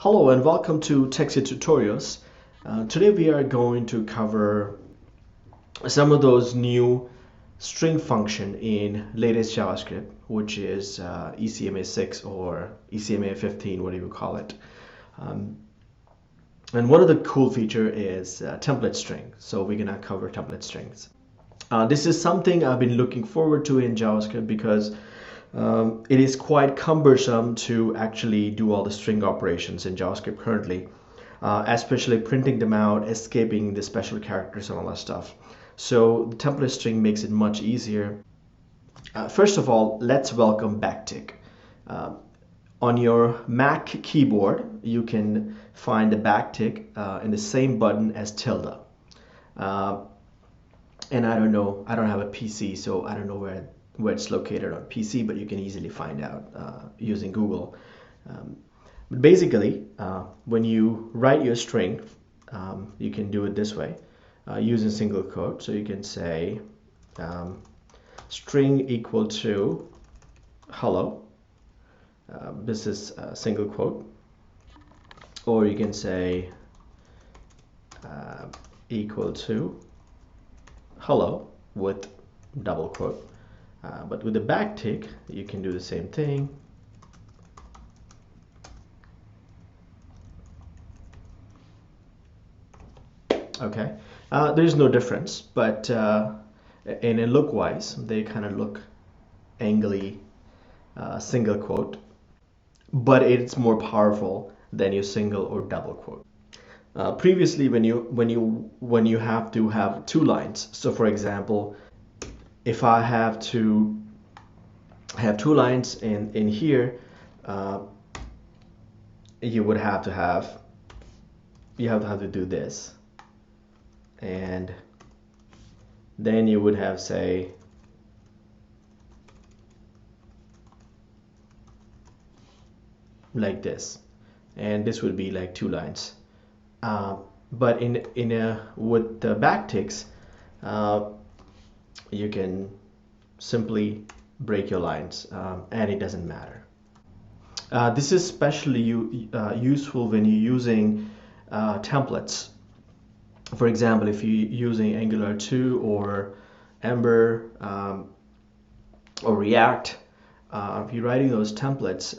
Hello and welcome to techsith tutorials. Today we are going to cover some of those new string function in latest JavaScript, which is ECMA6 or ECMA15, whatever you call it. And one of the cool feature is template string. So we're gonna cover template strings. This is something I've been looking forward to in JavaScript because it is quite cumbersome to actually do all the string operations in JavaScript currently, especially printing them out, escaping the special characters and all that stuff. So the template string makes it much easier. First of all, let's welcome backtick. On your Mac keyboard, you can find the backtick in the same button as tilde. And I don't know, I don't have a PC, so I don't know where it's located on PC, but you can easily find out using Google. But basically, when you write your string, you can do it this way, using single quote. So you can say string equal to hello. This is a single quote. Or you can say equal to hello with double quote. But with the backtick, you can do the same thing. Okay, there's no difference, but in a look-wise, they kind of look angly, single quote, but it's more powerful than your single or double quote. Previously, when you have to have two lines, so for example, if I have to have two lines in here, you would have to do this, and then you would have say like this, and this would be like two lines. But with the backticks, you can simply break your lines, and it doesn't matter. This is especially useful when you're using templates. For example, if you're using Angular 2 or Ember or React, if you're writing those templates,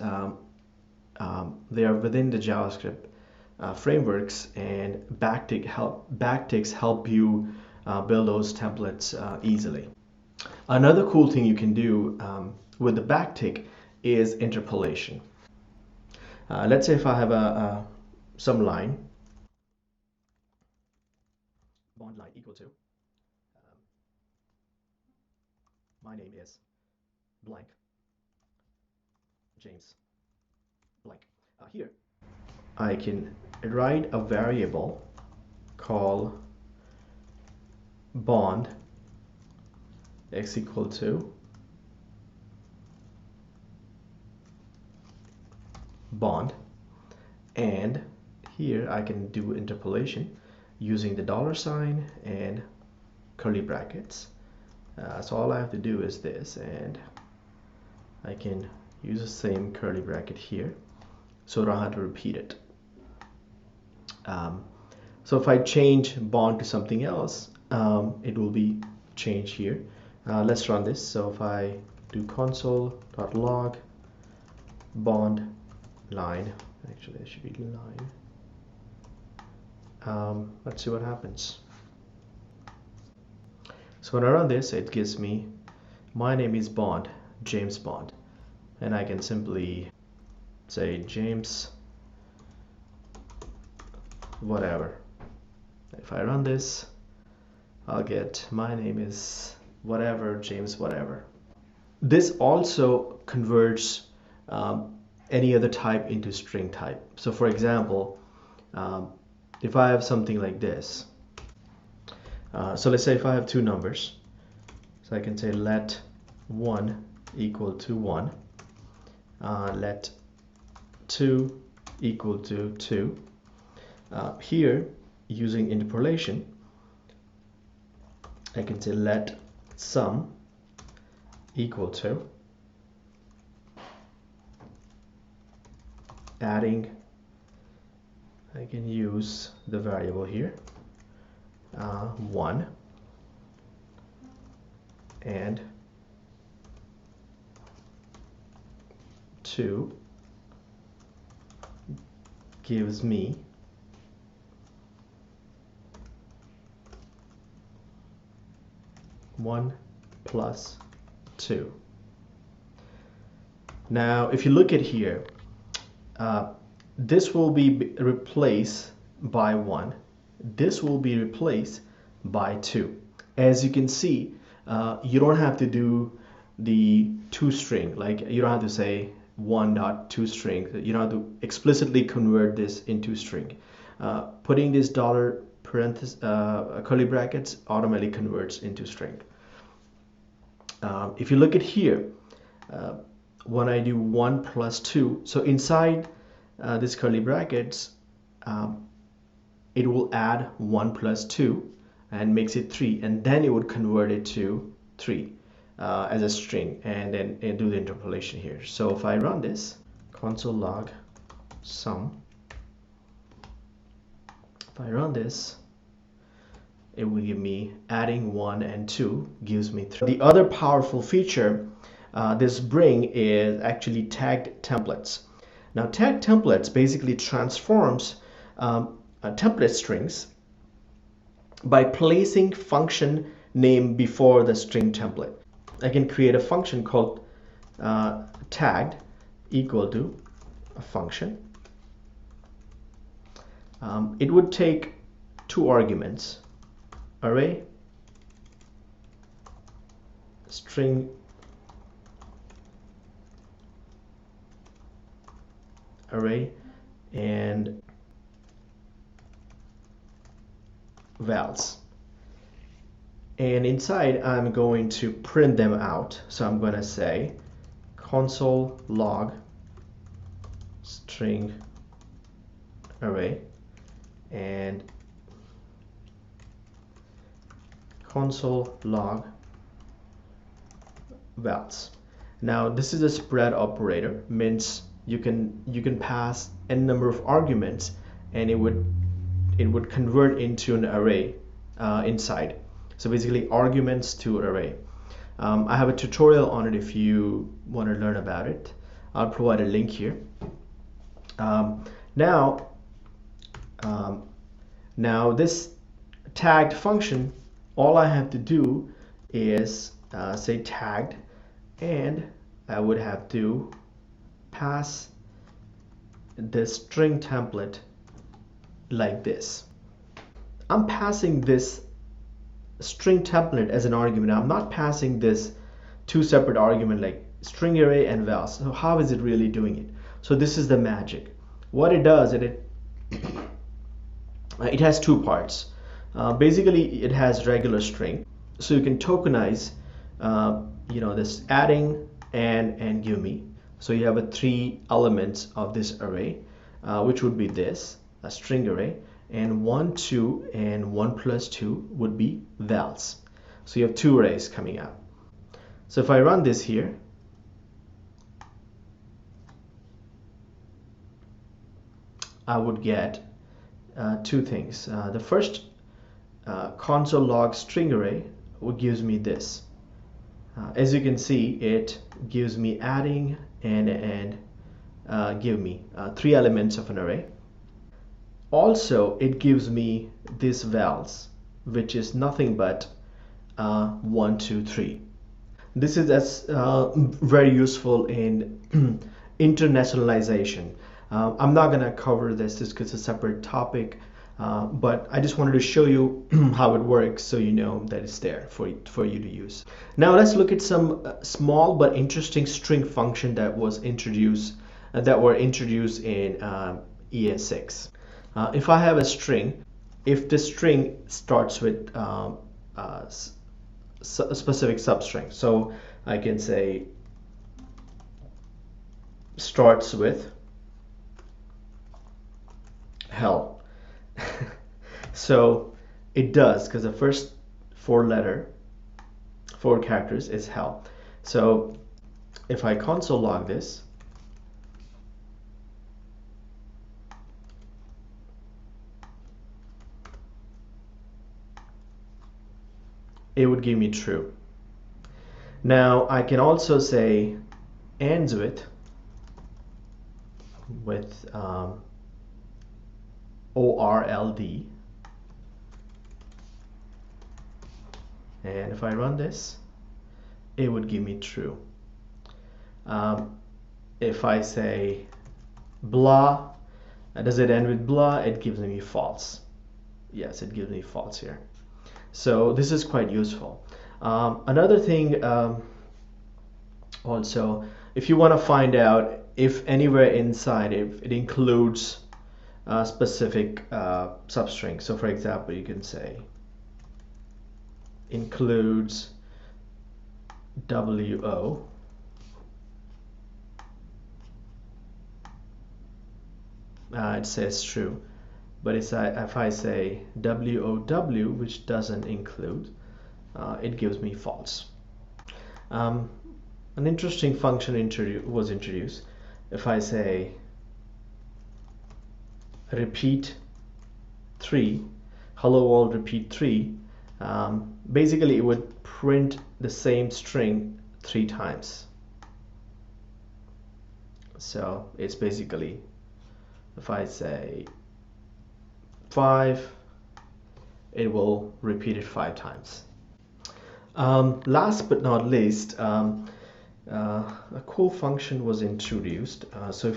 they are within the JavaScript frameworks, and backticks help you build those templates easily. Another cool thing you can do with the backtick is interpolation. Let's say if I have some line, bond line equal to my name is blank James blank. Here I can write a variable called bond x equal to bond, and here I can do interpolation using the $ and curly brackets. So all I have to do is this, and I can use the same curly bracket here, so I don't have to repeat it. So if I change bond to something else, it will be changed here. Let's run this. So if I do console.log bond line, actually it should be line. Let's see what happens. So when I run this, it gives me my name is Bond, James Bond, and I can simply say James whatever. If I run this, I'll get my name is whatever, James whatever. This also converts any other type into string type. So for example, if I have something like this, so let's say if I have two numbers, so I can say let 1 equal to 1, let 2 equal to 2. Here, using interpolation, I can say let sum equal to adding I can use the variable here, 1, and 2 gives me 1 plus 2. Now, if you look at here, this will be replaced by 1. This will be replaced by 2. As you can see, you don't have to do the toString. Like, you don't have to say 1.toString. You don't have to explicitly convert this into string. Putting this dollar parenthesis curly brackets automatically converts into string. If you look at here, when I do 1 plus 2, so inside this curly brackets, it will add 1 plus 2 and makes it 3, and then it would convert it to 3 as a string, and then do the interpolation here. So if I run this, console log sum, if I run this, it will give me adding 1 and 2 gives me 3. The other powerful feature this bring is actually tagged templates. Now, tagged templates basically transforms template strings by placing function name before the string template. I can create a function called tagged equal to a function. It would take 2 arguments, array, string array, and vals. And inside I'm going to print them out. So I'm going to say console log string array and console log vals. Now this is a spread operator, means you can pass n number of arguments and it would convert into an array inside. So basically arguments to array. I have a tutorial on it if you want to learn about it. I'll provide a link here. Now this tagged function, all I have to do is say tagged, and I would have to pass the string template like this. I'm passing this string template as an argument. I'm not passing this 2 separate arguments like string array and vals. So how is it really doing it? So this is the magic. What it does, it has 2 parts. Basically, it has regular string, so you can tokenize this adding and give me. So you have 3 elements of this array, which would be this, a string array, and 1, 2, and 1 plus 2 would be vals. So you have 2 arrays coming out. So if I run this here, I would get 2 things. The first, console log string array, would gives me this. As you can see, it gives me adding and give me 3 elements of an array. Also, it gives me this vals, which is nothing but 1, 2, 3. This is very useful in internationalization. I'm not going to cover this because it's a separate topic, but I just wanted to show you how it works so you know that it's there for you to use. Now let's look at some small but interesting string function that were introduced in ES6. If I have a string, if the string starts with a specific substring, so I can say starts with hell. So it does, because the first 4 characters is hell. So if I console log this, it would give me true. Now I can also say endsWith with ORLD, and if I run this, it would give me true. If I say blah, does it end with blah? It gives me false. Yes, it gives me false here. So this is quite useful. Another thing also, if you want to find out if anywhere inside if it includes a specific substring, so for example you can say includes WO, it says true, but if I say WOW, which doesn't include, it gives me false. An interesting function was introduced. If I say repeat 3, hello world repeat 3, basically it would print the same string 3 times. So it's basically, if I say 5, it will repeat it 5 times. Last but not least, a cool function was introduced. So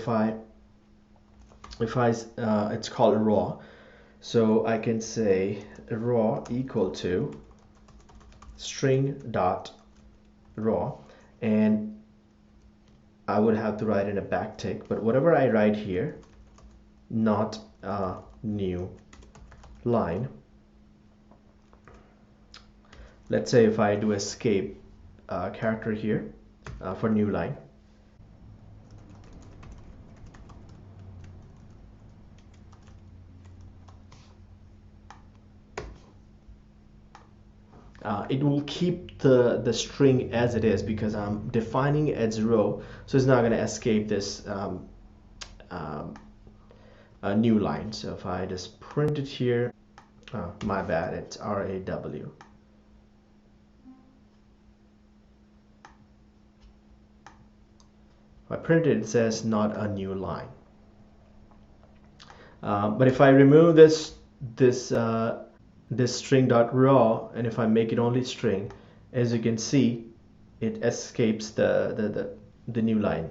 it's called raw. So I can say raw equal to string.raw, and I would have to write in a backtick, but whatever I write here, not a new line. Let's say if I do escape character here for new line, it will keep the string as it is because I'm defining it as row, so it's not going to escape this a new line. So if I just print it here, my bad, it's RAW. If I print it, it says not a new line. But if I remove this string.raw, and if I make it only string, as you can see, it escapes the new line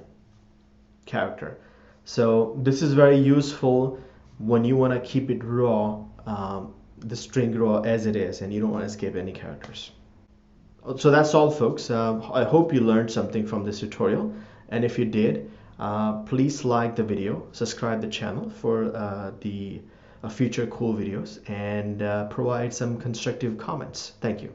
character. So this is very useful when you want to keep it raw, the string raw as it is, and you don't want to escape any characters. So that's all, folks. I hope you learned something from this tutorial, and if you did, please like the video, subscribe the channel for the future cool videos, and provide some constructive comments. Thank you.